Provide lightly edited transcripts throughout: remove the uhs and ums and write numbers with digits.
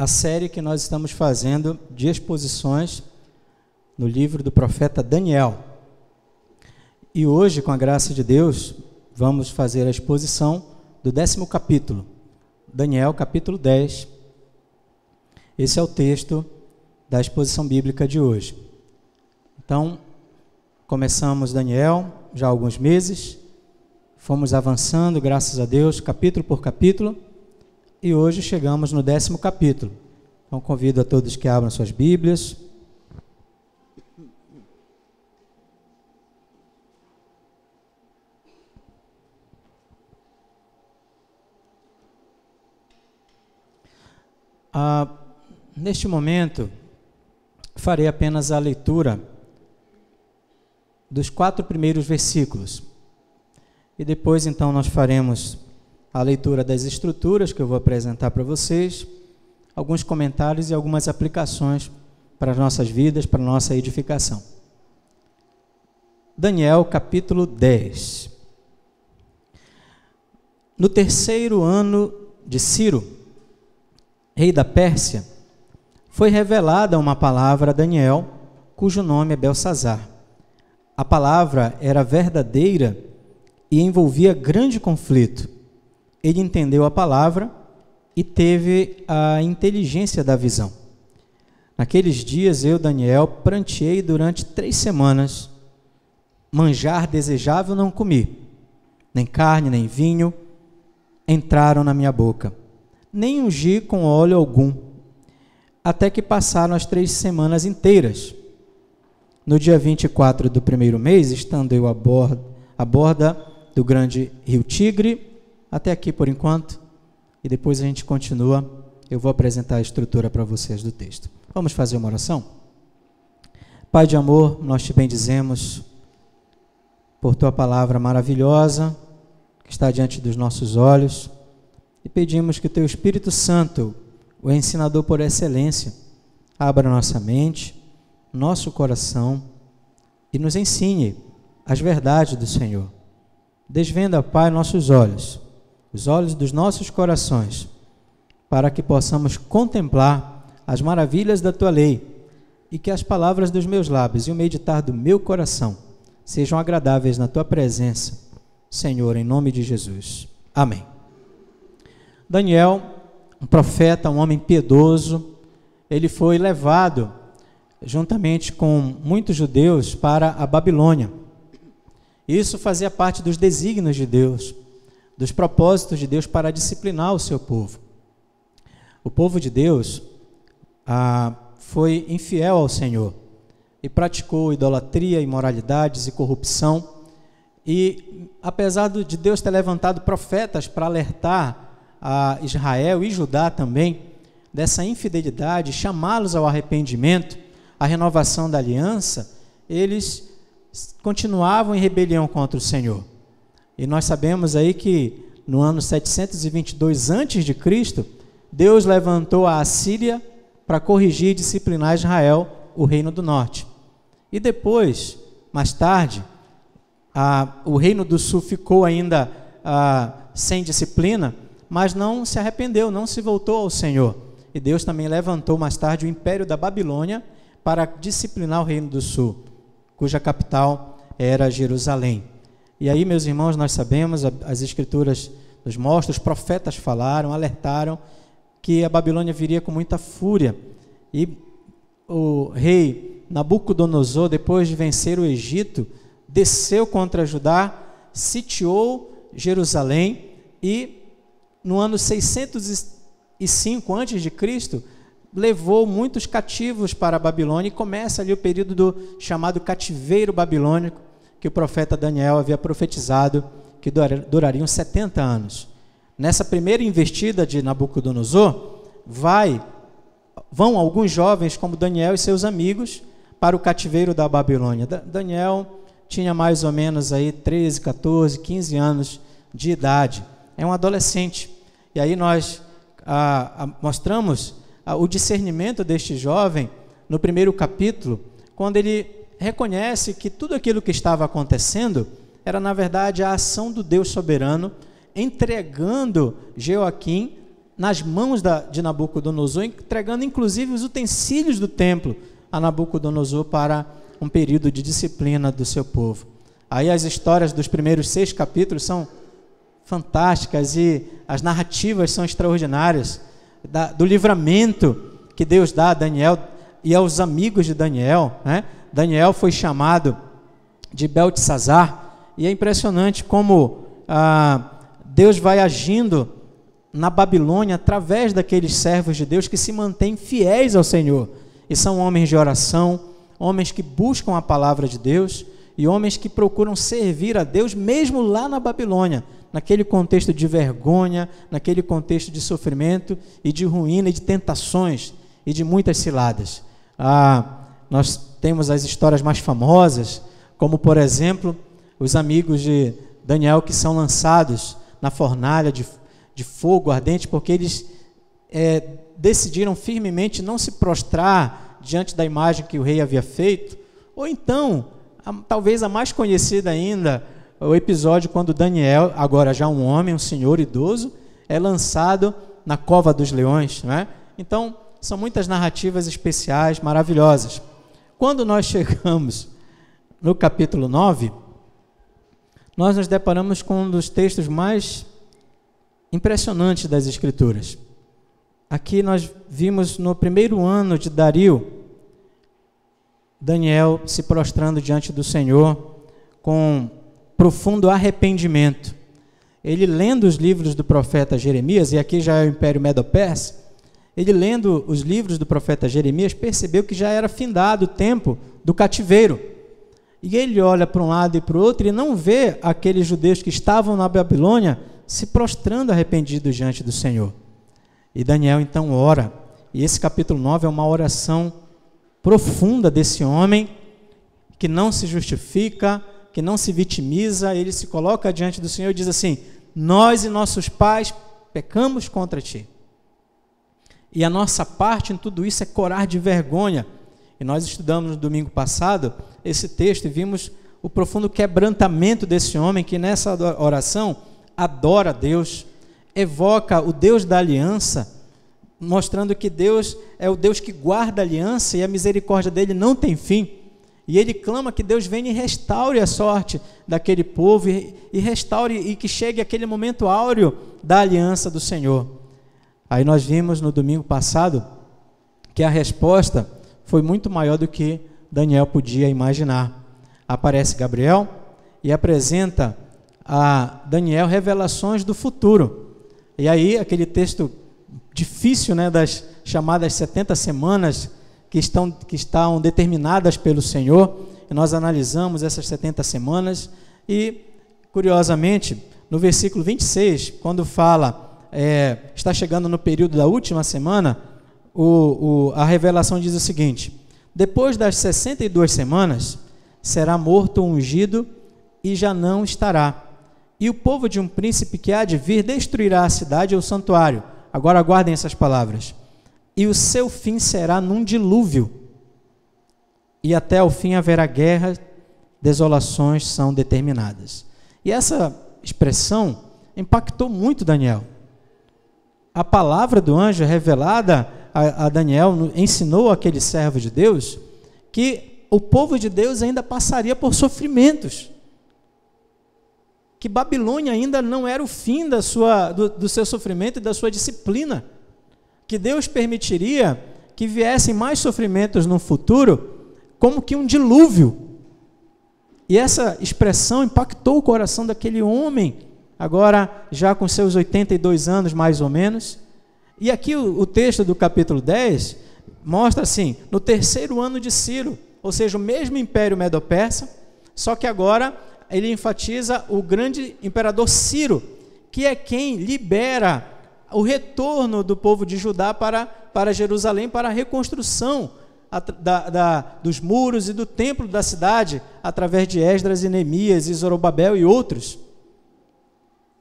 série que nós estamos fazendo de exposições no livro do profeta Daniel. E hoje, com a graça de Deus, vamos fazer a exposição do 10º capítulo, Daniel, capítulo 10. Esse é o texto da exposição bíblica de hoje. Então, começamos Daniel já há alguns meses, fomos avançando, graças a Deus, capítulo por capítulo, e hoje chegamos no 10º capítulo. Então, convido a todos que abram suas Bíblias. Neste momento, farei apenas a leitura dos 4 primeiros versículos. E depois, então, nós faremos a leitura das estruturas que eu vou apresentar para vocês, alguns comentários e algumas aplicações para as nossas vidas, para a nossa edificação. Daniel, capítulo 10. No 3º ano de Ciro, rei da Pérsia, foi revelada uma palavra a Daniel, cujo nome é Beltsazar. A palavra era verdadeira e envolvia grande conflito. Ele entendeu a palavra e teve a inteligência da visão. Naqueles dias, eu, Daniel, pranteei durante 3 semanas. Manjar desejável não comi, nem carne, nem vinho entraram na minha boca, nem ungi com óleo algum, até que passaram as 3 semanas inteiras. No dia 24 do 1º mês, estando eu à borda do grande rio Tigre. Até aqui por enquanto, e depois a gente continua. Eu vou apresentar a estrutura para vocês do texto. Vamos fazer uma oração? Pai de amor, nós te bendizemos por tua palavra maravilhosa, que está diante dos nossos olhos, e pedimos que o teu Espírito Santo, o ensinador por excelência, abra nossa mente, nosso coração, e nos ensine as verdades do Senhor. Desvenda, Pai, nossos olhos, os olhos dos nossos corações, para que possamos contemplar as maravilhas da tua lei e que as palavras dos meus lábios e o meditar do meu coração sejam agradáveis na tua presença, Senhor, em nome de Jesus. Amém. Daniel, um profeta, um homem piedoso, ele foi levado juntamente com muitos judeus para a Babilônia. Isso fazia parte dos desígnios de Deus, dos propósitos de Deus para disciplinar o seu povo. O povo de Deus foi infiel ao Senhor e praticou idolatria, imoralidades e corrupção. E apesar de Deus ter levantado profetas para alertar a Israel e Judá também dessa infidelidade, chamá-los ao arrependimento, à renovação da aliança, eles continuavam em rebelião contra o Senhor. E nós sabemos aí que no ano 722 a.C., Deus levantou a Assíria para corrigir e disciplinar Israel, o reino do norte. E depois, mais tarde, o reino do sul ficou ainda sem disciplina, mas não se arrependeu, não se voltou ao Senhor. E Deus também levantou mais tarde o Império da Babilônia para disciplinar o reino do sul, cuja capital era Jerusalém. E aí, meus irmãos, nós sabemos, as Escrituras nos mostram, os profetas falaram, alertaram que a Babilônia viria com muita fúria. E o rei Nabucodonosor, depois de vencer o Egito, desceu contra Judá, sitiou Jerusalém e, no ano 605 a.C., levou muitos cativos para a Babilônia e começa ali o período do chamado cativeiro babilônico, que o profeta Daniel havia profetizado que durariam 70 anos. Nessa primeira investida de Nabucodonosor, vão alguns jovens como Daniel e seus amigos para o cativeiro da Babilônia. Daniel tinha mais ou menos aí 13, 14, 15 anos de idade. É um adolescente. E aí nós mostramos o discernimento deste jovem no 1º capítulo, quando ele reconhece que tudo aquilo que estava acontecendo era, na verdade, a ação do Deus soberano, entregando Jeoaquim nas mãos de Nabucodonosor, entregando inclusive os utensílios do templo a Nabucodonosor para um período de disciplina do seu povo. Aí as histórias dos primeiros 6 capítulos são fantásticas e as narrativas são extraordinárias, do livramento que Deus dá a Daniel e aos amigos de Daniel, né? Daniel foi chamado de Beltesazar, e é impressionante como Deus vai agindo na Babilônia através daqueles servos de Deus que se mantêm fiéis ao Senhor, e são homens de oração, homens que buscam a palavra de Deus, e homens que procuram servir a Deus mesmo lá na Babilônia, naquele contexto de vergonha, naquele contexto de sofrimento e de ruína e de tentações e de muitas ciladas. Nós temos as histórias mais famosas, como por exemplo, os amigos de Daniel que são lançados na fornalha de fogo ardente, porque eles decidiram firmemente não se prostrar diante da imagem que o rei havia feito. Ou então, talvez a mais conhecida ainda, o episódio quando Daniel, agora já um homem, um senhor idoso, é lançado na cova dos leões, não é? Então, são muitas narrativas especiais, maravilhosas. Quando nós chegamos no capítulo 9, nós nos deparamos com um dos textos mais impressionantes das Escrituras. Aqui nós vimos no primeiro ano de Dario, Daniel se prostrando diante do Senhor com profundo arrependimento. Ele lendo os livros do profeta Jeremias, e aqui já é o Império Medo-Persa, ele lendo os livros do profeta Jeremias, percebeu que já era findado o tempo do cativeiro. E ele olha para um lado e para o outro e não vê aqueles judeus que estavam na Babilônia se prostrando arrependidos diante do Senhor. E Daniel então ora, e esse capítulo 9 é uma oração profunda desse homem que não se justifica, que não se vitimiza, ele se coloca diante do Senhor e diz assim: nós e nossos pais pecamos contra ti. E a nossa parte em tudo isso é corar de vergonha. E nós estudamos no domingo passado esse texto e vimos o profundo quebrantamento desse homem que nessa oração adora a Deus, evoca o Deus da aliança, mostrando que Deus é o Deus que guarda a aliança e a misericórdia dele não tem fim. E ele clama que Deus venha e restaure a sorte daquele povo e restaure e que chegue aquele momento áureo da aliança do Senhor. Aí nós vimos no domingo passado que a resposta foi muito maior do que Daniel podia imaginar. Aparece Gabriel e apresenta a Daniel revelações do futuro. E aí aquele texto difícil, né, das chamadas 70 semanas que estão determinadas pelo Senhor, e nós analisamos essas 70 semanas, e curiosamente, no versículo 26, quando fala, está chegando no período da última semana, a revelação diz o seguinte: depois das 62 semanas, será morto o ungido e já não estará, e o povo de um príncipe que há de vir destruirá a cidade e o santuário. Agora aguardem essas palavras. E o seu fim será num dilúvio, e até o fim haverá guerra, desolações são determinadas. E essa expressão impactou muito Daniel. A palavra do anjo revelada a Daniel ensinou aquele servo de Deus que o povo de Deus ainda passaria por sofrimentos, que Babilônia ainda não era o fim do seu sofrimento e da sua disciplina, que Deus permitiria que viessem mais sofrimentos no futuro, como que um dilúvio. E essa expressão impactou o coração daquele homem, agora já com seus 82 anos mais ou menos. E aqui o texto do capítulo 10 mostra assim: no terceiro ano de Ciro, ou seja, o mesmo Império Medo-Persa, só que agora ele enfatiza o grande imperador Ciro, que é quem libera o retorno do povo de Judá para Jerusalém, para a reconstrução dos muros e do templo da cidade, através de Esdras e Neemias e Zorobabel e outros.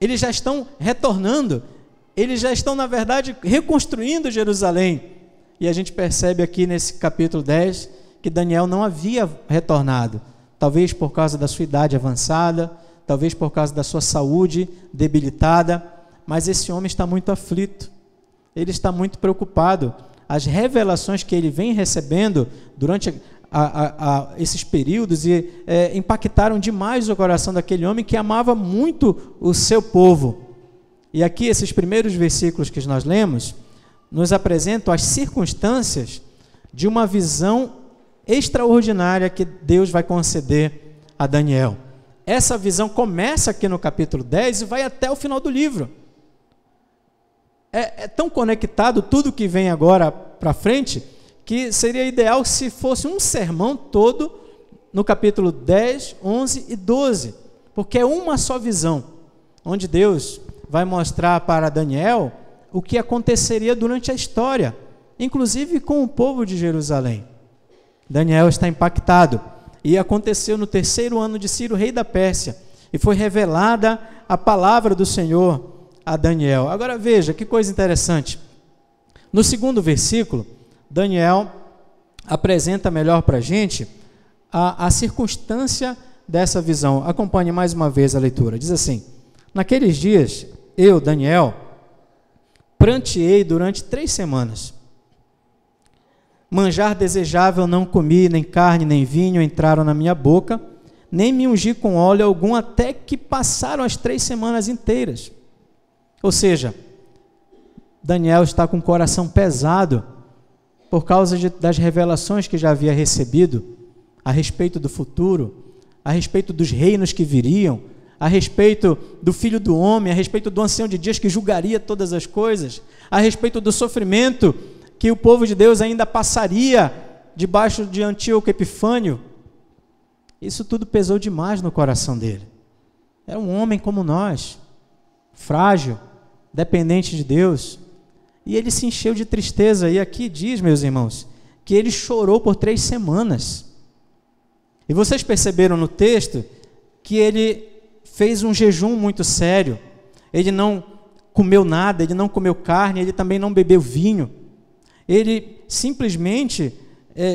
Eles já estão retornando, eles já estão, na verdade, reconstruindo Jerusalém. E a gente percebe aqui nesse capítulo 10 que Daniel não havia retornado, talvez por causa da sua idade avançada, talvez por causa da sua saúde debilitada, mas esse homem está muito aflito. ele está muito preocupado. As revelações que ele vem recebendo durante esses períodos impactaram demais o coração daquele homem que amava muito o seu povo. E aqui, esses primeiros versículos que nós lemos, nos apresentam as circunstâncias de uma visão extraordinária que Deus vai conceder a Daniel. Essa visão começa aqui no capítulo 10 e vai até o final do livro. É tão conectado tudo que vem agora para frente, que seria ideal se fosse um sermão todo no capítulo 10, 11 e 12, porque é uma só visão, onde Deus vai mostrar para Daniel o que aconteceria durante a história, inclusive com o povo de Jerusalém. Daniel está impactado, e aconteceu no 3º ano de Ciro, rei da Pérsia, e foi revelada a palavra do Senhor a Daniel. Agora veja, que coisa interessante. No 2º versículo, Daniel apresenta melhor para a gente a circunstância dessa visão. Acompanhe mais uma vez a leitura. Diz assim: naqueles dias, eu, Daniel, pranteei durante 3 semanas. Manjar desejável não comi, nem carne, nem vinho entraram na minha boca, nem me ungi com óleo algum, até que passaram as 3 semanas inteiras. Ou seja, Daniel está com o coração pesado por causa das revelações que já havia recebido a respeito do futuro, a respeito dos reinos que viriam, a respeito do Filho do Homem, a respeito do Ancião de Dias que julgaria todas as coisas, a respeito do sofrimento que o povo de Deus ainda passaria debaixo de Antíoco Epifânio. Isso tudo pesou demais no coração dele. Era um homem como nós, frágil, dependente de Deus, e ele se encheu de tristeza. E aqui diz, meus irmãos, que ele chorou por 3 semanas. E vocês perceberam no texto que ele fez um jejum muito sério. Ele não comeu nada, ele não comeu carne, ele também não bebeu vinho. Ele simplesmente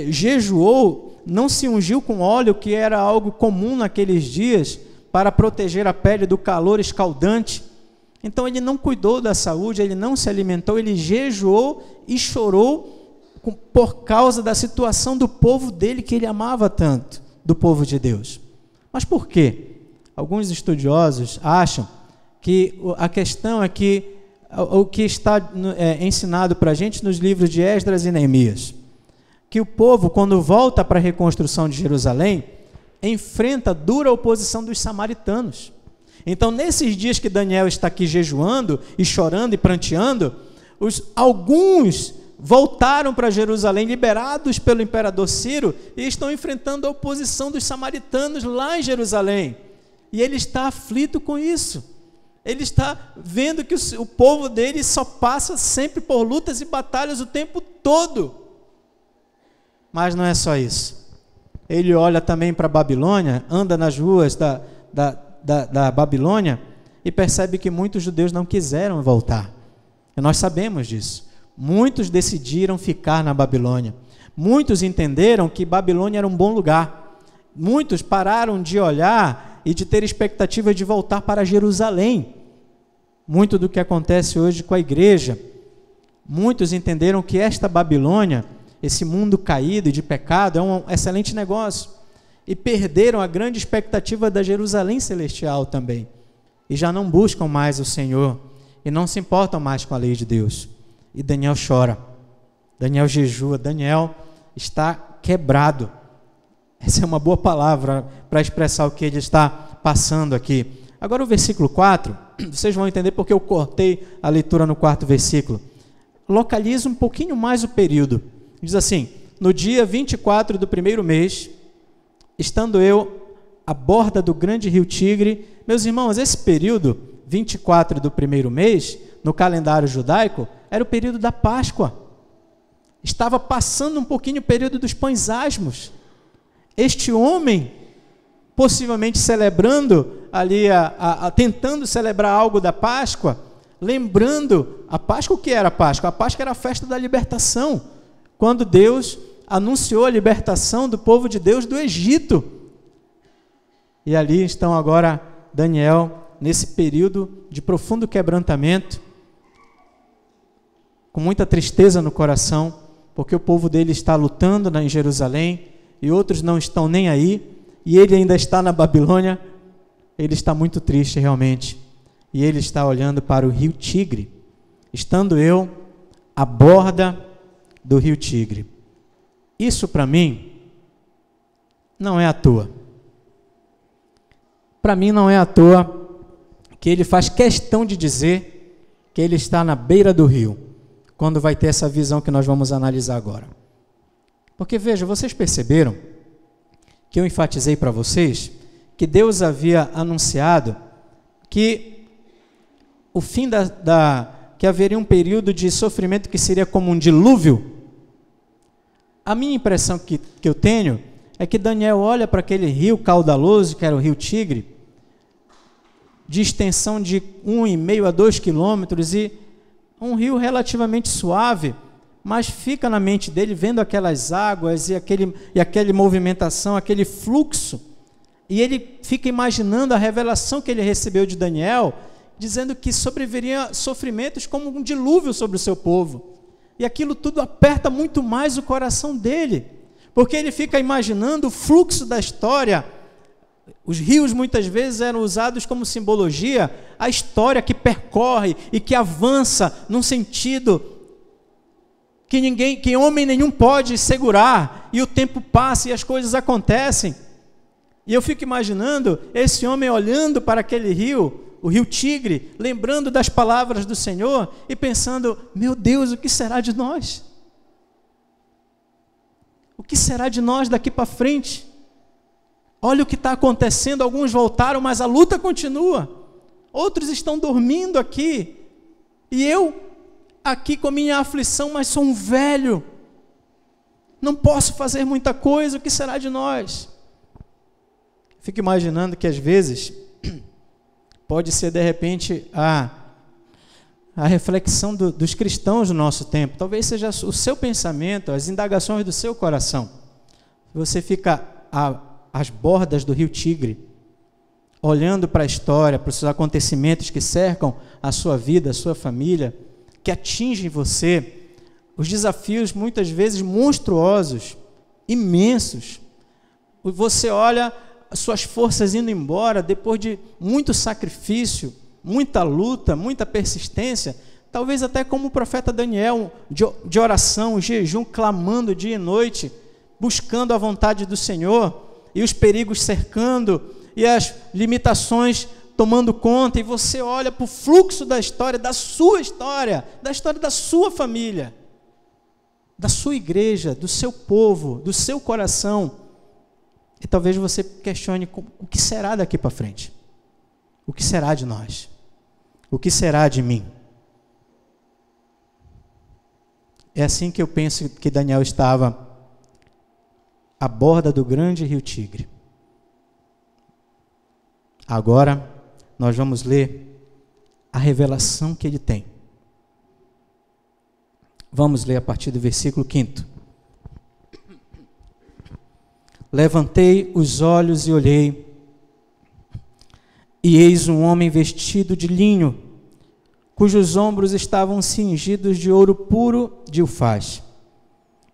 jejuou, não se ungiu com óleo, que era algo comum naqueles dias, para proteger a pele do calor escaldante. Então ele não cuidou da saúde, ele não se alimentou, ele jejuou e chorou por causa da situação do povo dele, que ele amava tanto, do povo de Deus. Mas por quê? Alguns estudiosos acham que a questão é que o que está ensinado para a gente nos livros de Esdras e Neemias, que o povo, quando volta para a reconstrução de Jerusalém, enfrenta dura oposição dos samaritanos. Então, nesses dias que Daniel está aqui jejuando e chorando e pranteando, alguns voltaram para Jerusalém, liberados pelo imperador Ciro, e estão enfrentando a oposição dos samaritanos lá em Jerusalém. E ele está aflito com isso. Ele está vendo que o povo dele só passa sempre por lutas e batalhas o tempo todo. Mas não é só isso. Ele olha também para a Babilônia, anda nas ruas da Babilônia e percebe que muitos judeus não quiseram voltar. E nós sabemos disso. Muitos decidiram ficar na Babilônia. Muitos entenderam que Babilônia era um bom lugar. Muitos pararam de olhar e de ter expectativa de voltar para Jerusalém. Muito do que acontece hoje com a igreja. Muitos entenderam que esta Babilônia, esse mundo caído e de pecado, é um excelente negócio. E perderam a grande expectativa da Jerusalém celestial também. E já não buscam mais o Senhor. E não se importam mais com a lei de Deus. E Daniel chora. Daniel jejua. Daniel está quebrado. Essa é uma boa palavra para expressar o que ele está passando aqui. Agora o versículo 4, vocês vão entender porque eu cortei a leitura no 4º versículo. Localiza um pouquinho mais o período. Diz assim: no dia 24 do 1º mês, estando eu à borda do grande rio Tigre. Meus irmãos, esse período, 24 do 1º mês, no calendário judaico, era o período da Páscoa. Estava passando um pouquinho o período dos pães asmos. Este homem, possivelmente celebrando ali, tentando celebrar algo da Páscoa, lembrando a Páscoa. O que era a Páscoa? A Páscoa era a festa da libertação, quando Deus anunciou a libertação do povo de Deus do Egito. E ali estão agora Daniel, nesse período de profundo quebrantamento. com muita tristeza no coração, porque o povo dele está lutando em Jerusalém e outros não estão nem aí, e ele ainda está na Babilônia. Ele está muito triste realmente, e ele está olhando para o rio Tigre, estando eu à borda do rio Tigre. Isso para mim não é à toa. Para mim não é à toa que ele faz questão de dizer que ele está na beira do rio, quando vai ter essa visão que nós vamos analisar agora. Porque veja, vocês perceberam que eu enfatizei para vocês que Deus havia anunciado que o fim que haveria um período de sofrimento que seria como um dilúvio. A minha impressão que eu tenho é que Daniel olha para aquele rio caudaloso, que era o rio Tigre, de extensão de 1,5 a 2 quilômetros, e um rio relativamente suave, mas fica na mente dele vendo aquelas águas e aquela movimentação, aquele fluxo, e ele fica imaginando a revelação que ele recebeu de Daniel, dizendo que sobreviria sofrimentos como um dilúvio sobre o seu povo. E aquilo tudo aperta muito mais o coração dele, porque ele fica imaginando o fluxo da história. Os rios muitas vezes eram usados como simbologia, a história que percorre e que avança num sentido que homem nenhum pode segurar, e o tempo passa e as coisas acontecem. E eu fico imaginando esse homem olhando para aquele rio, o rio Tigre, lembrando das palavras do Senhor e pensando: meu Deus, o que será de nós? O que será de nós daqui para frente? Olha o que está acontecendo, alguns voltaram, mas a luta continua. Outros estão dormindo aqui, e eu aqui com a minha aflição, mas sou um velho, não posso fazer muita coisa, o que será de nós? Fico imaginando que às vezes pode ser de repente a reflexão dos cristãos do nosso tempo, talvez seja o seu pensamento, as indagações do seu coração. Você fica às bordas do rio Tigre, olhando para a história, para os acontecimentos que cercam a sua vida, a sua família, que atingem você, os desafios muitas vezes monstruosos, imensos. Você olha as suas forças indo embora depois de muito sacrifício, muita luta, muita persistência, talvez até como o profeta Daniel, de oração, jejum, clamando dia e noite, buscando a vontade do Senhor, e os perigos cercando, e as limitações tomando conta, e você olha para o fluxo da história, da história da sua família, da sua igreja, do seu povo, do seu coração, e talvez você questione: o que será daqui para frente? O que será de nós? O que será de mim? É assim que eu penso que Daniel estava à borda do grande rio Tigre. Agora nós vamos ler a revelação que ele tem. Vamos ler a partir do versículo 5. Levantei os olhos e olhei, e eis um homem vestido de linho, cujos ombros estavam cingidos de ouro puro de Ufaz,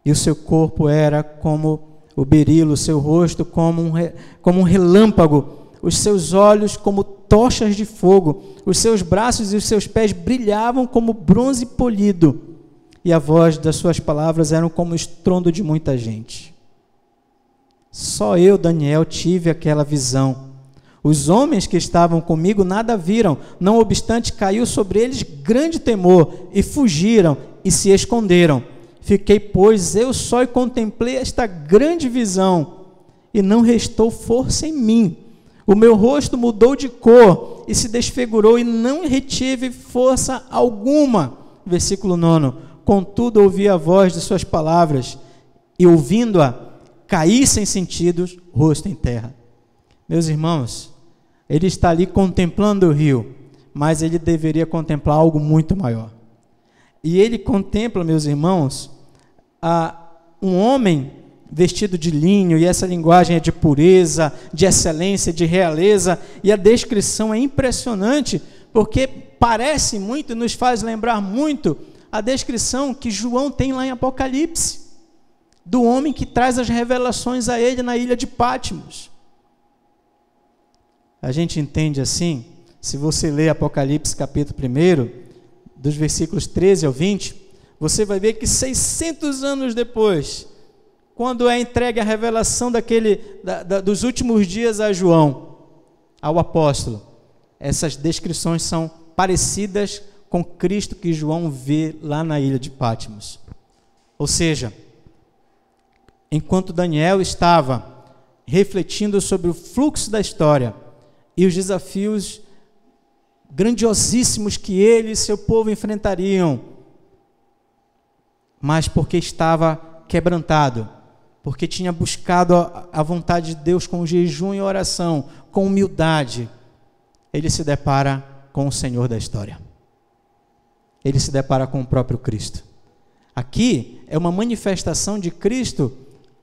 e o seu corpo era como o berilo, o seu rosto como um relâmpago, os seus olhos como tochas de fogo, os seus braços e os seus pés brilhavam como bronze polido, e a voz das suas palavras eram como o estrondo de muita gente. Só eu, Daniel, tive aquela visão. Os homens que estavam comigo nada viram, não obstante caiu sobre eles grande temor, e fugiram e se esconderam. Fiquei, pois, eu só e contemplei esta grande visão, e não restou força em mim. O meu rosto mudou de cor e se desfigurou, e não retive força alguma. Versículo 9. Contudo, ouvi a voz de suas palavras, e ouvindo-a, caí sem sentidos, rosto em terra. Meus irmãos, ele está ali contemplando o rio, mas ele deveria contemplar algo muito maior. E ele contempla, meus irmãos, um homem vestido de linho, e essa linguagem é de pureza, de excelência, de realeza, e a descrição é impressionante, porque parece muito, nos faz lembrar muito a descrição que João tem lá em Apocalipse, do homem que traz as revelações a ele na ilha de Patmos. A gente entende assim, se você ler Apocalipse capítulo 1, dos versículos 13 ao 20, você vai ver que 600 anos depois, quando é entregue a revelação dos últimos dias a João, ao apóstolo, essas descrições são parecidas com Cristo que João vê lá na ilha de Patmos. Ou seja, enquanto Daniel estava refletindo sobre o fluxo da história e os desafios grandiosíssimos que ele e seu povo enfrentariam, mas porque estava quebrantado, porque tinha buscado a vontade de Deus com jejum e oração, com humildade, ele se depara com o Senhor da história. Ele se depara com o próprio Cristo. Aqui é uma manifestação de Cristo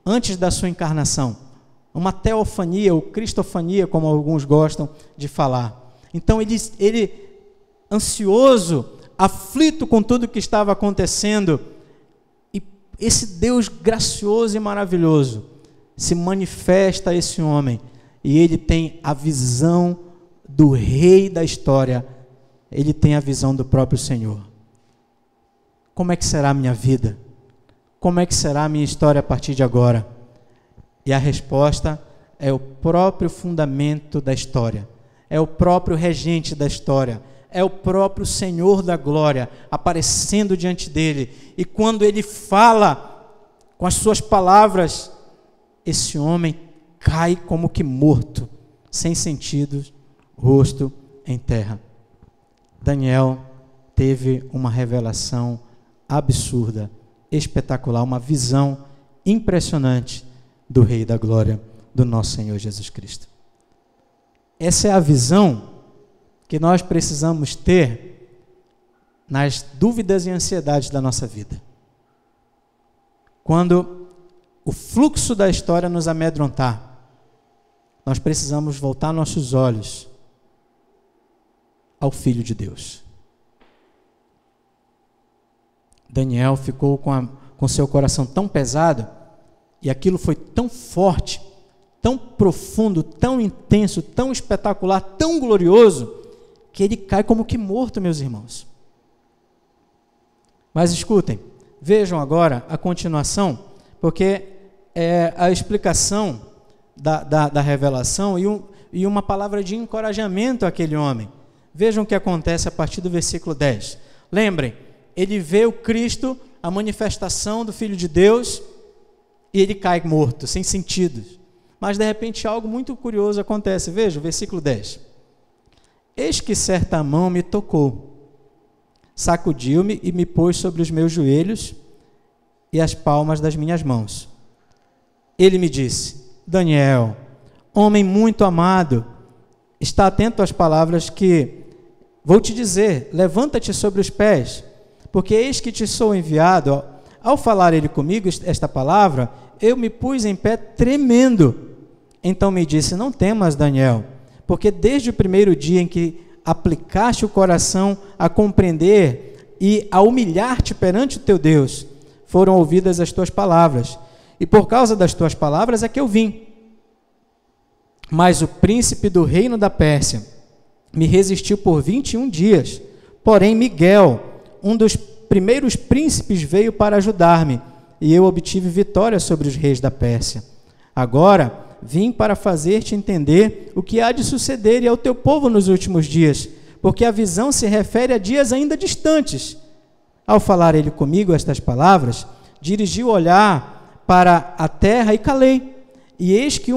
antes da sua encarnação, uma teofania ou cristofania, como alguns gostam de falar. Então ele ansioso, aflito com tudo que estava acontecendo, e esse Deus gracioso e maravilhoso se manifesta a esse homem, e ele tem a visão do rei da história, ele tem a visão do próprio Senhor. Como é que será a minha vida? Como é que será a minha história a partir de agora? E a resposta é o próprio fundamento da história, é o próprio regente da história, é o próprio Senhor da glória aparecendo diante dele, e quando ele fala com as suas palavras, esse homem cai como que morto, sem sentido, rosto em terra. Daniel teve uma revelação absurda, espetacular, uma visão impressionante do Rei da Glória, do nosso Senhor Jesus Cristo. Essa é a visão que nós precisamos ter nas dúvidas e ansiedades da nossa vida. Quando o fluxo da história nos amedrontar, nós precisamos voltar nossos olhos ao Filho de Deus. Daniel ficou com seu coração tão pesado, e aquilo foi tão forte, tão profundo, tão intenso, tão espetacular, tão glorioso, que ele cai como que morto, meus irmãos. Mas escutem, vejam agora a continuação, porque é a explicação da revelação e uma palavra de encorajamento àquele homem. Vejam o que acontece a partir do versículo 10. Lembrem, ele vê o Cristo, a manifestação do Filho de Deus, e ele cai morto, sem sentido. Mas de repente algo muito curioso acontece. Veja o versículo 10. Eis que certa mão me tocou, sacudiu-me e me pôs sobre os meus joelhos e as palmas das minhas mãos. Ele me disse: Daniel, homem muito amado, está atento às palavras que vou te dizer. Levanta-te sobre os pés, porque eis que te sou enviado. Ao falar ele comigo esta palavra, eu me pus em pé tremendo. Então me disse: não temas, Daniel, porque desde o primeiro dia em que aplicaste o coração a compreender e a humilhar-te perante o teu Deus, foram ouvidas as tuas palavras, e por causa das tuas palavras é que eu vim. Mas o príncipe do reino da Pérsia me resistiu por 21 dias, porém Miguel, um dos primeiros príncipes, veio para ajudar-me, e eu obtive vitória sobre os reis da Pérsia. Agora vim para fazer-te entender o que há de suceder e ao teu povo nos últimos dias, porque a visão se refere a dias ainda distantes. Ao falar ele comigo estas palavras, dirigi o olhar para a terra e calei, e eis que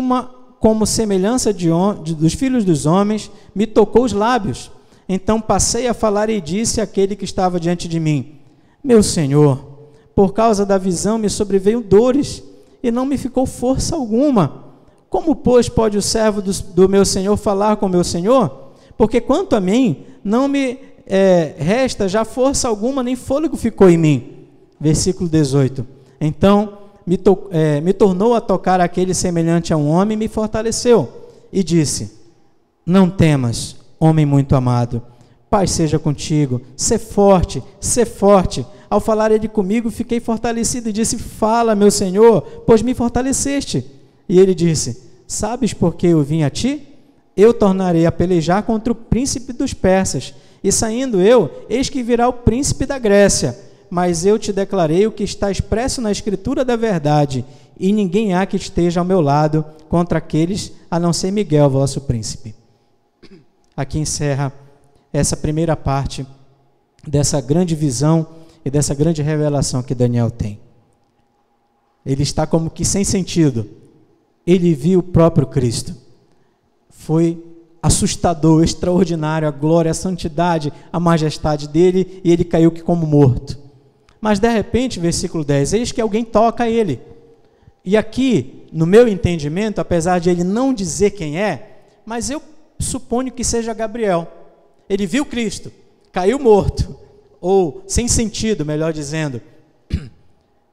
como semelhança dos filhos dos homens, me tocou os lábios. Então passei a falar e disse àquele que estava diante de mim: meu Senhor, por causa da visão me sobreveio dores, e não me ficou força alguma. Como, pois, pode o servo do meu Senhor falar com meu Senhor? Porque quanto a mim, não me resta já força alguma, nem fôlego ficou em mim. Versículo 18. Então me tornou a tocar aquele semelhante a um homem e me fortaleceu. E disse: não temas, homem muito amado, paz seja contigo, sê forte, Ao falar ele comigo, fiquei fortalecido e disse: fala, meu senhor, pois me fortaleceste. E ele disse: sabes por que eu vim a ti? Eu tornarei a pelejar contra o príncipe dos persas, e saindo eu, eis que virá o príncipe da Grécia. Mas eu te declarei o que está expresso na escritura da verdade, e ninguém há que esteja ao meu lado contra aqueles, a não ser Miguel, vosso príncipe. Aqui encerra essa primeira parte dessa grande visão e dessa grande revelação que Daniel tem. Ele está como que sem sentido. Ele viu o próprio Cristo. Foi assustador, extraordinário, a glória, a santidade, a majestade dele, e ele caiu que como morto. Mas de repente, versículo 10, eis que alguém toca ele. E aqui, no meu entendimento, apesar de ele não dizer quem é, mas eu suponho que seja Gabriel. Ele viu Cristo, caiu morto, ou sem sentido, melhor dizendo,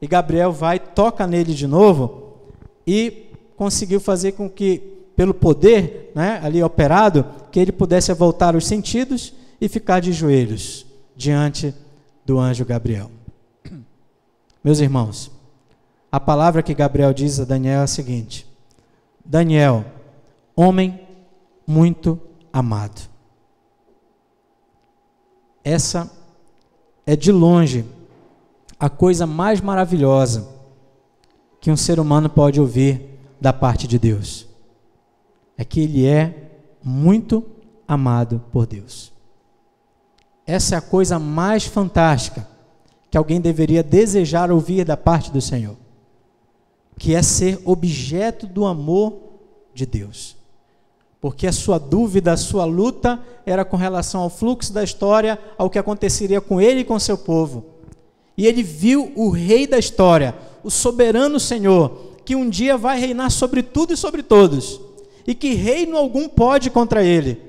e Gabriel vai, toca nele de novo, e conseguiu fazer com que, pelo poder, né, ali operado, que ele pudesse voltar os sentidos e ficar de joelhos diante do anjo Gabriel. Meus irmãos, a palavra que Gabriel diz a Daniel é a seguinte: Daniel, homem muito amado. Essa é de longe a coisa mais maravilhosa que um ser humano pode ouvir da parte de Deus. É que ele é muito amado por Deus. Essa é a coisa mais fantástica que alguém deveria desejar ouvir da parte do Senhor, que é ser objeto do amor de Deus. Porque a sua dúvida, a sua luta era com relação ao fluxo da história, ao que aconteceria com ele e com seu povo. E ele viu o rei da história, o soberano Senhor, que um dia vai reinar sobre tudo e sobre todos, e que reino algum pode contra ele.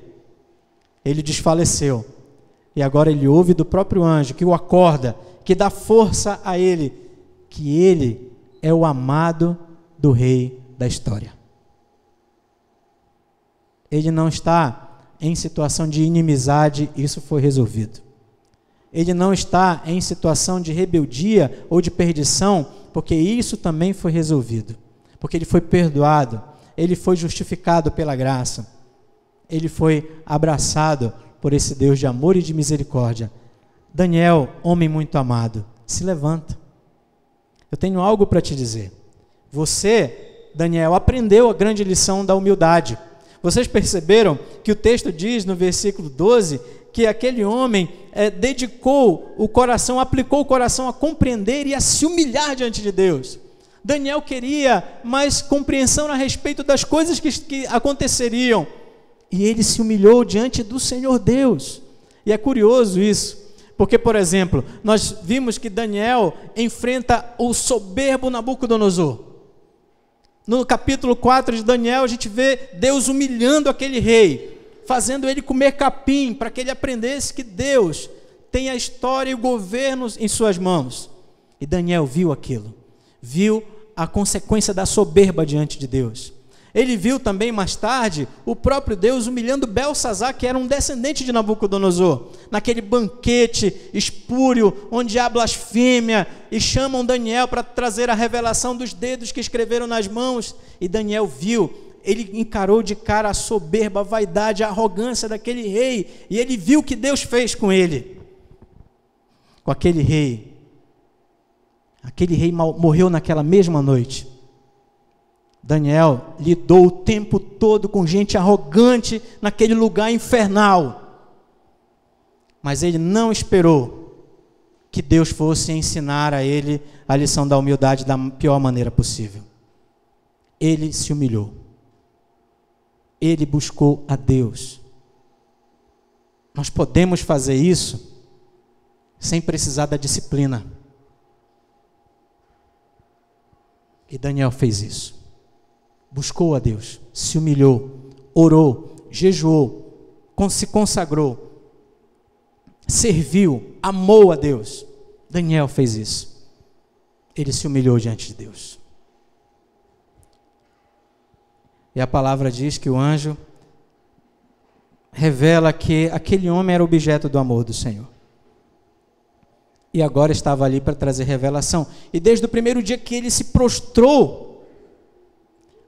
Ele desfaleceu, e agora ele ouve do próprio anjo, que o acorda, que dá força a ele, que ele é o amado do rei da história. Ele não está em situação de inimizade, isso foi resolvido. Ele não está em situação de rebeldia ou de perdição, porque isso também foi resolvido. Porque ele foi perdoado, ele foi justificado pela graça, ele foi abraçado por esse Deus de amor e de misericórdia. Daniel, homem muito amado, se levanta. Eu tenho algo para te dizer. Você, Daniel, aprendeu a grande lição da humildade. Vocês perceberam que o texto diz no versículo 12 que aquele homem dedicou o coração, aplicou o coração a compreender e a se humilhar diante de Deus. Daniel queria mais compreensão a respeito das coisas que aconteceriam, e ele se humilhou diante do Senhor Deus. E é curioso isso, porque, por exemplo, nós vimos que Daniel enfrenta o soberbo Nabucodonosor. No capítulo 4 de Daniel, a gente vê Deus humilhando aquele rei, fazendo ele comer capim, para que ele aprendesse que Deus tem a história e o governo em suas mãos. E Daniel viu aquilo, viu a consequência da soberba diante de Deus. Ele viu também mais tarde o próprio Deus humilhando Belsazar, que era um descendente de Nabucodonosor, naquele banquete espúrio, onde há blasfêmia, e chamam Daniel para trazer a revelação dos dedos que escreveram nas mãos, e Daniel viu, ele encarou de cara a soberba, a vaidade, a arrogância daquele rei, e ele viu o que Deus fez com ele, com aquele rei. Aquele rei morreu naquela mesma noite. Daniel lidou o tempo todo com gente arrogante naquele lugar infernal. Mas ele não esperou que Deus fosse ensinar a ele a lição da humildade da pior maneira possível. Ele se humilhou. Ele buscou a Deus. Nós podemos fazer isso sem precisar da disciplina. E Daniel fez isso. Buscou a Deus, se humilhou, orou, jejuou, se consagrou, serviu, amou a Deus. Daniel fez isso. Ele se humilhou diante de Deus. E a palavra diz que o anjo revela que aquele homem era objeto do amor do Senhor. e agora estava ali para trazer revelação. E desde o primeiro dia que ele se prostrou,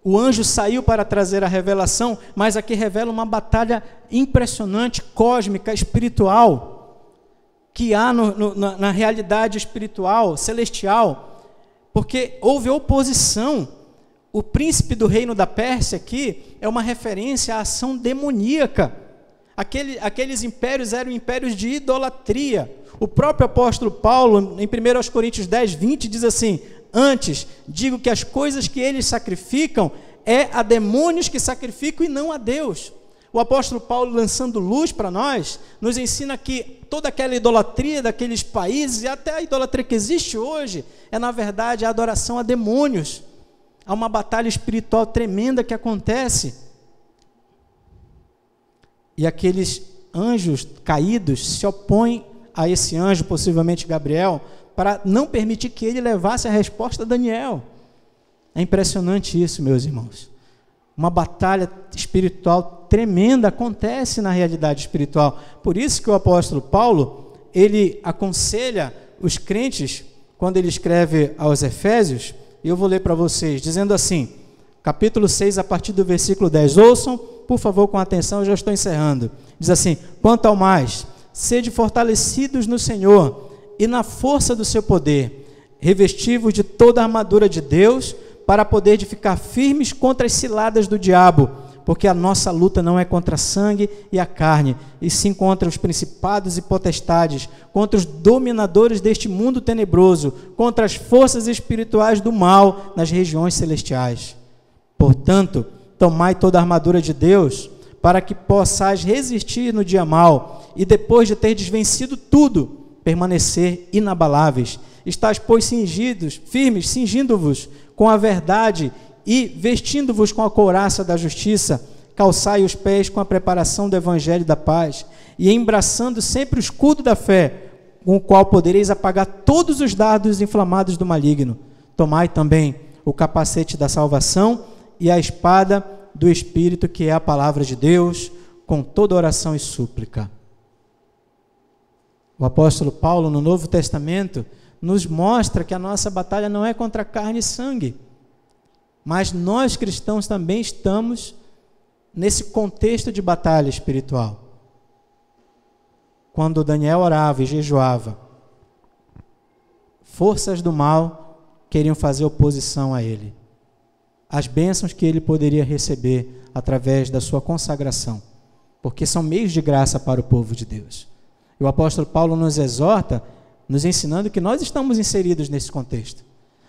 o anjo saiu para trazer a revelação, mas aqui revela uma batalha impressionante, cósmica, espiritual, que há na realidade espiritual, celestial, porque houve oposição. O príncipe do reino da Pérsia aqui é uma referência à ação demoníaca. Aqueles impérios eram impérios de idolatria. O próprio apóstolo Paulo, em 1 Coríntios 10, 20, diz assim: antes, digo que as coisas que eles sacrificam é a demônios que sacrificam e não a Deus. O apóstolo Paulo, lançando luz para nós, nos ensina que toda aquela idolatria daqueles países, e até a idolatria que existe hoje, é na verdade a adoração a demônios. Há uma batalha espiritual tremenda que acontece. E aqueles anjos caídos se opõem a esse anjo, possivelmente Gabriel, para não permitir que ele levasse a resposta a Daniel. É impressionante isso, meus irmãos. Uma batalha espiritual tremenda acontece na realidade espiritual. Por isso que o apóstolo Paulo, ele aconselha os crentes, quando ele escreve aos Efésios, e eu vou ler para vocês, dizendo assim, capítulo 6, a partir do versículo 10, ouçam, por favor, com atenção, eu já estou encerrando. Diz assim: quanto ao mais, sede fortalecidos no Senhor e na força do seu poder, revestivos de toda a armadura de Deus, para poder ficar firmes contra as ciladas do diabo, porque a nossa luta não é contra a sangue e a carne, e sim contra os principados e potestades, contra os dominadores deste mundo tenebroso, contra as forças espirituais do mal nas regiões celestiais. Portanto, tomai toda a armadura de Deus, para que possais resistir no dia mau, e depois de terdes vencido tudo, permanecer inabaláveis. Estais, pois, cingidos, firmes, cingindo-vos com a verdade e vestindo-vos com a couraça da justiça, calçai os pés com a preparação do evangelho da paz, e embraçando sempre o escudo da fé, com o qual podereis apagar todos os dardos inflamados do maligno. Tomai também o capacete da salvação e a espada do Espírito, que é a palavra de Deus, com toda oração e súplica. O apóstolo Paulo, no Novo Testamento, nos mostra que a nossa batalha não é contra carne e sangue, mas nós cristãos também estamos nesse contexto de batalha espiritual. Quando Daniel orava e jejuava, forças do mal queriam fazer oposição a ele, as bênçãos que ele poderia receber através da sua consagração, porque são meios de graça para o povo de Deus. E o apóstolo Paulo nos exorta, nos ensinando que nós estamos inseridos nesse contexto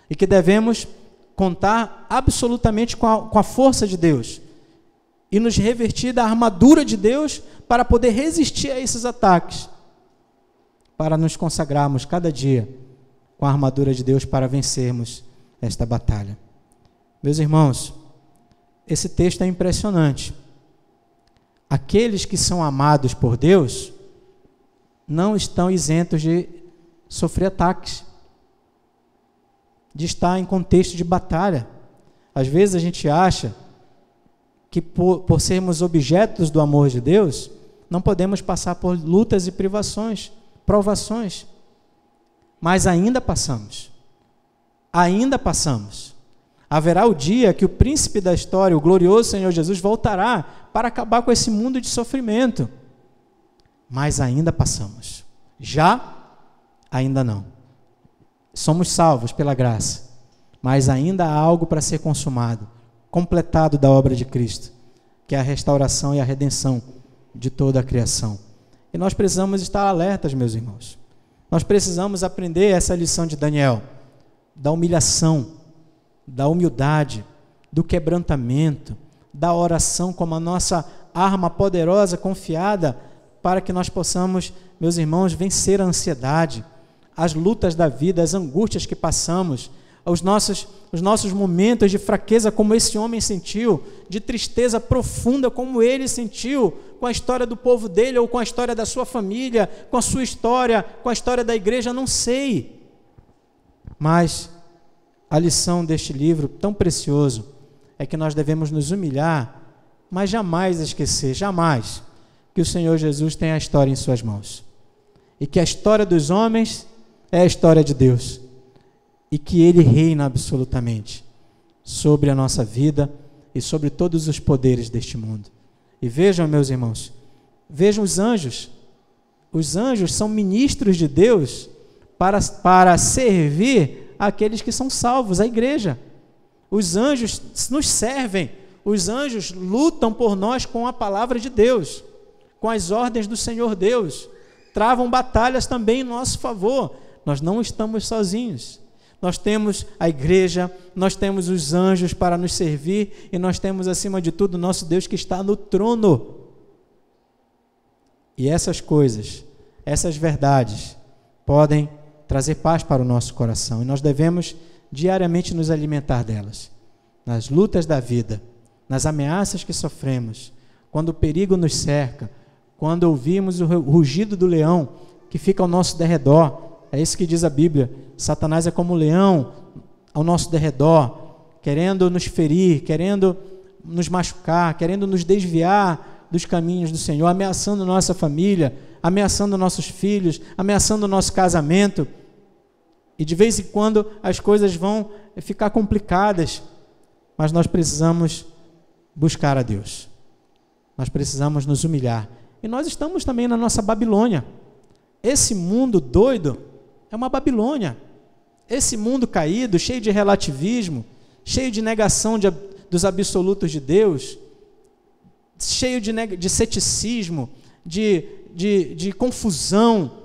e que devemos contar absolutamente com a força de Deus e nos revestir da armadura de Deus para poder resistir a esses ataques, para nos consagrarmos cada dia com a armadura de Deus para vencermos esta batalha. Meus irmãos, esse texto é impressionante. Aqueles que são amados por Deus não estão isentos de sofrer ataques, de estar em contexto de batalha. Às vezes a gente acha que por sermos objetos do amor de Deus, não podemos passar por lutas e privações, provações. Mas ainda passamos. Ainda passamos. Haverá o dia que o príncipe da história, o glorioso Senhor Jesus, voltará para acabar com esse mundo de sofrimento. Mas ainda passamos. Já? Ainda não. Somos salvos pela graça, mas ainda há algo para ser consumado, completado da obra de Cristo, que é a restauração e a redenção de toda a criação. E nós precisamos estar alertas, meus irmãos. Nós precisamos aprender essa lição de Daniel, da humilhação, da humildade, do quebrantamento, da oração como a nossa arma poderosa, confiada, para que nós possamos, meus irmãos, vencer a ansiedade, as lutas da vida, as angústias que passamos, os nossos momentos de fraqueza como esse homem sentiu, de tristeza profunda como ele sentiu, com a história do povo dele, ou com a história da sua família, com a sua história, com a história da igreja, não sei. Mas a lição deste livro tão precioso é que nós devemos nos humilhar, mas jamais esquecer, jamais, que o Senhor Jesus tem a história em suas mãos. E que a história dos homens é a história de Deus. E que Ele reina absolutamente sobre a nossa vida e sobre todos os poderes deste mundo. E vejam, meus irmãos, vejam os anjos. Os anjos são ministros de Deus para servir aqueles que são salvos, a igreja. Os anjos nos servem, os anjos lutam por nós com a palavra de Deus, com as ordens do Senhor Deus, travam batalhas também em nosso favor. Nós não estamos sozinhos. Nós temos a igreja, nós temos os anjos para nos servir e nós temos, acima de tudo, o nosso Deus que está no trono. E essas coisas, essas verdades, podem trazer paz para o nosso coração e nós devemos diariamente nos alimentar delas. Nas lutas da vida, nas ameaças que sofremos, quando o perigo nos cerca, quando ouvimos o rugido do leão que fica ao nosso derredor. É isso que diz a Bíblia. Satanás é como um leão ao nosso derredor, querendo nos ferir, querendo nos machucar, querendo nos desviar dos caminhos do Senhor, ameaçando nossa família, ameaçando nossos filhos, ameaçando o nosso casamento. E de vez em quando as coisas vão ficar complicadas, mas nós precisamos buscar a Deus. Nós precisamos nos humilhar. E nós estamos também na nossa Babilônia. Esse mundo doido é uma Babilônia. Esse mundo caído, cheio de relativismo, cheio de negação dos absolutos de Deus, cheio de ceticismo, de confusão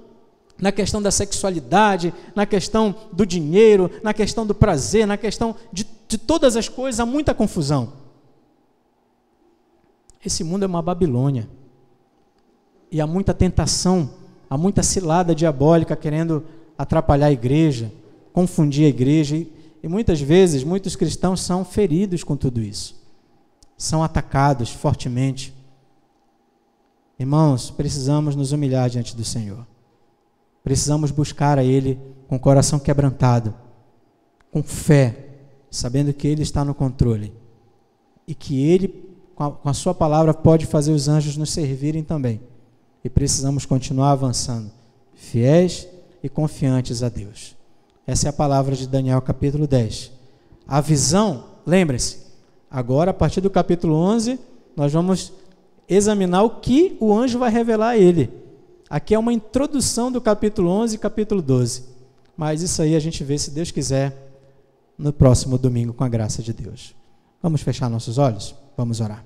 na questão da sexualidade, na questão do dinheiro, na questão do prazer, na questão de todas as coisas, há muita confusão. Esse mundo é uma Babilônia. E há muita tentação, há muita cilada diabólica querendo atrapalhar a igreja, confundir a igreja, e muitas vezes, muitos cristãos são feridos com tudo isso, são atacados fortemente. Irmãos, precisamos nos humilhar diante do Senhor, precisamos buscar a Ele com o coração quebrantado, com fé, sabendo que Ele está no controle, e que Ele, com a sua palavra, pode fazer os anjos nos servirem também, e precisamos continuar avançando, fiéis e confiantes a Deus. Essa é a palavra de Daniel capítulo 10. A visão, lembre-se, agora a partir do capítulo 11, nós vamos examinar o que o anjo vai revelar a ele. Aqui é uma introdução do capítulo 11 e capítulo 12. Mas isso aí a gente vê, se Deus quiser, no próximo domingo, com a graça de Deus. Vamos fechar nossos olhos? Vamos orar.